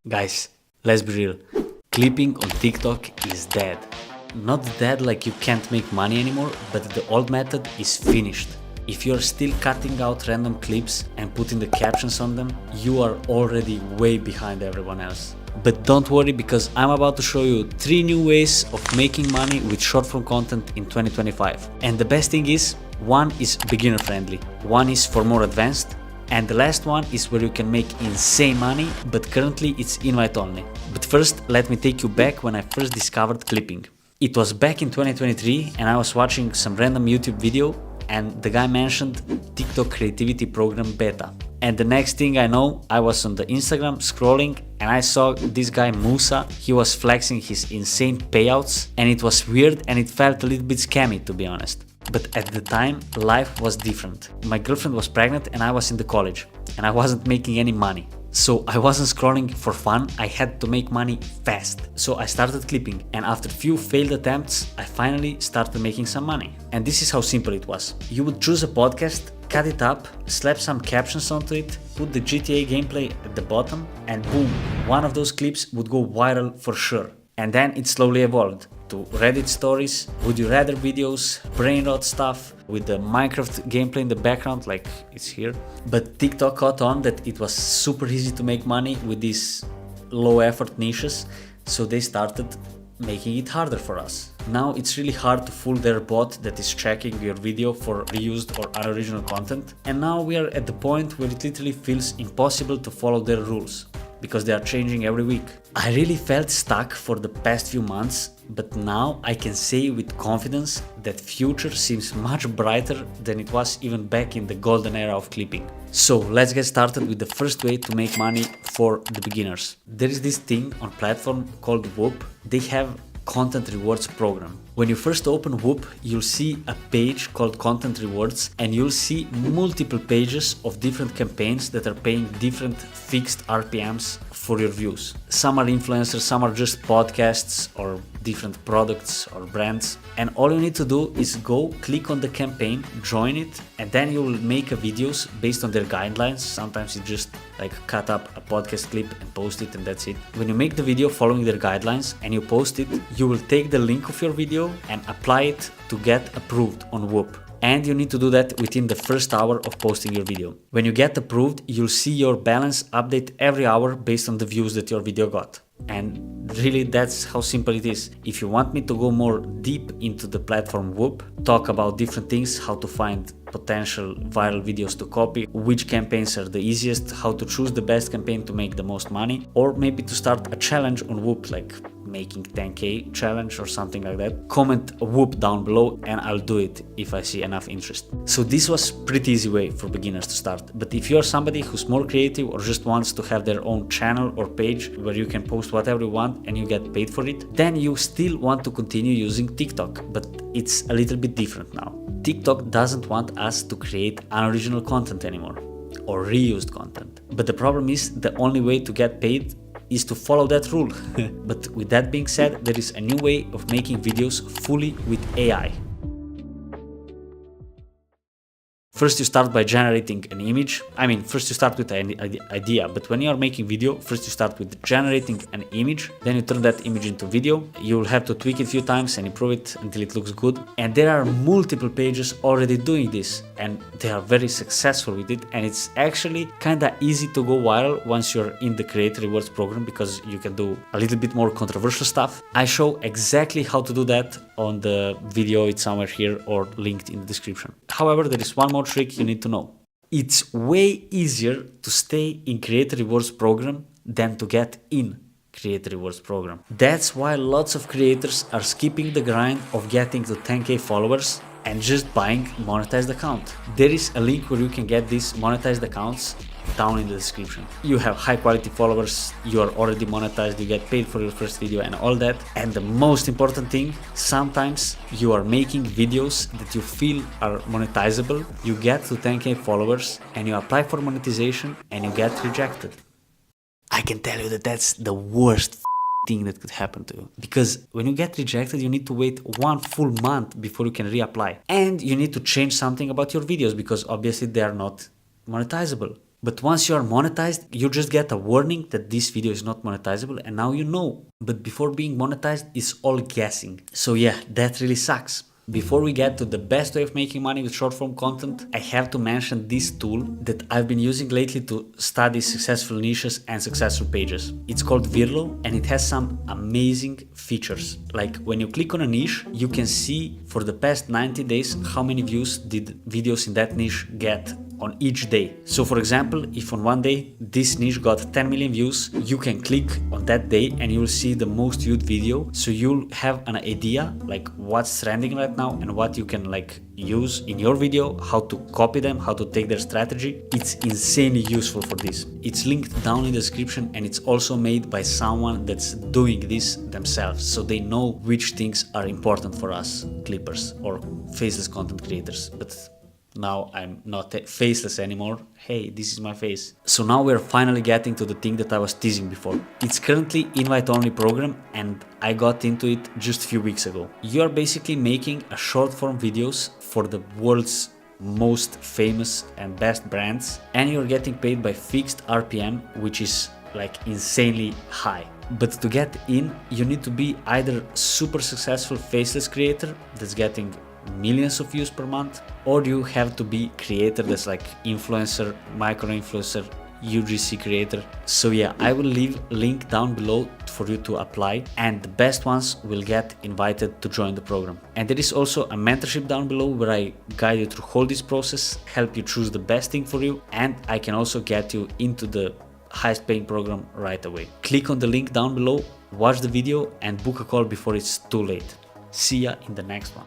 Guys, let's be real. Clipping on TikTok is dead. Not dead like you can't make money anymore, but the old method is finished. If you're still cutting out random clips and putting the captions on them, you are already way behind everyone else. But don't worry, because I'm about to show you 3 new ways of making money with short form content in 2025. And the best thing is, one is beginner friendly, one is for more advanced, and the last one is where you can make insane money, but currently it's invite only. But first, let me take you back when I first discovered clipping. It was back in 2023 and I was watching some random YouTube video and the guy mentioned TikTok creativity program beta. And the next thing I know, I was on the Instagram scrolling and I saw this guy Musa. He was flexing his insane payouts and it was weird and it felt a little bit scammy, to be honest. But at the time, life was different. My girlfriend was pregnant and I was in the college and I wasn't making any money. So I wasn't scrolling for fun, I had to make money fast. So I started clipping, and after few failed attempts, I finally started making some money. And this is how simple it was. You would choose a podcast, cut it up, slap some captions onto it, put the GTA gameplay at the bottom, and boom, one of those clips would go viral for sure. And then it slowly evolved to Reddit stories, would you rather videos, brain rot stuff with the Minecraft gameplay in the background like it's here. But TikTok caught on that it was super easy to make money with these low effort niches, so they started making it harder for us. Now it's really hard to fool their bot that is checking your video for reused or unoriginal content. And now we are at the point where it literally feels impossible to follow their rules, because they are changing every week. I really felt stuck for the past few months, but now I can say with confidence that future seems much brighter than it was even back in the golden era of clipping. So let's get started with the first way to make money for the beginners. There is this thing on platform called Whoop. They have content rewards program. When you first open Whoop, you'll see a page called content rewards and you'll see multiple pages of different campaigns that are paying different fixed RPMs for your views. Some are influencers, some are just podcasts or different products or brands. And all you need to do is go click on the campaign, join it, and then you'll make a videos based on their guidelines. Sometimes you just like cut up a podcast clip and post it and that's it. When you make the video following their guidelines and you post it, you will take the link of your video and apply it to get approved on Whoop. And you need to do that within the first hour of posting your video. When you get approved, you'll see your balance update every hour based on the views that your video got. And really, that's how simple it is. If you want me to go more deep into the platform Whoop, talk about different things, how to find potential viral videos to copy, which campaigns are the easiest, how to choose the best campaign to make the most money, or maybe to start a challenge on Whoop, like making 10k challenge or something like that, comment Whoop down below and I'll do it if I see enough interest. So this was pretty easy way for beginners to start. But if you're somebody who's more creative or just wants to have their own channel or page where you can post whatever you want and you get paid for it, then you still want to continue using TikTok, but it's a little bit different now. TikTok doesn't want us to create unoriginal content anymore or reused content. But the problem is the only way to get paid is to follow that rule. But with that being said, there is a new way of making videos fully with AI. First you start by generating an image. First you start with an idea, but when you are making video, first you start with generating an image, then you turn that image into video. You will have to tweak it a few times and improve it until it looks good. And there are multiple pages already doing this and they are very successful with it. And it's actually kinda easy to go viral once you're in the Creator Rewards program, because you can do a little bit more controversial stuff. I show exactly how to do that on the video. It's somewhere here or linked in the description. However, there is one more trick you need to know. It's way easier to stay in Creator Rewards program than to get in Creator Rewards program. That's why lots of creators are skipping the grind of getting to 10k followers and just buying monetized account. There is a link where you can get these monetized accounts down in the description. You have high quality followers, you are already monetized, you get paid for your first video and all that. And the most important thing, sometimes you are making videos that you feel are monetizable, you get to 10k followers and you apply for monetization and you get rejected. I can tell you that that's the worst thing that could happen to you, because when you get rejected you need to wait 1 full month before you can reapply, and you need to change something about your videos because obviously they are not monetizable. But once you are monetized, you just get a warning that this video is not monetizable, and now you know. But before being monetized, it's all guessing. So yeah, that really sucks. Before we get to the best way of making money with short form content, I have to mention this tool that I've been using lately to study successful niches and successful pages. It's called Virlo, and it has some amazing features. Like when you click on a niche, you can see for the past 90 days how many views did videos in that niche get on each day. So for example, if on one day this niche got 10 million views, you can click on that day and you will see the most viewed video. So you'll have an idea like what's trending right now and what you can like use in your video, how to copy them, how to take their strategy. It's insanely useful for this. It's linked down in the description, and it's also made by someone that's doing this themselves, so they know which things are important for us clippers or faceless content creators. But now I'm not faceless anymore. Hey, this is my face. So now we're finally getting to the thing that I was teasing before. It's currently invite-only program, and I got into it just a few weeks ago. You are basically making a short form videos for the world's most famous and best brands, and you're getting paid by fixed RPM, which is like insanely high. But to get in, you need to be either super successful faceless creator that's getting millions of views per month, or you have to be creator that's like influencer, micro influencer, UGC creator. So yeah, I will leave link down below for you to apply, and the best ones will get invited to join the program. And there is also a mentorship down below where I guide you through all this process, help you choose the best thing for you, and I can also get you into the highest paying program right away. Click on the link down below, watch the video, and book a call before it's too late. See ya in the next one.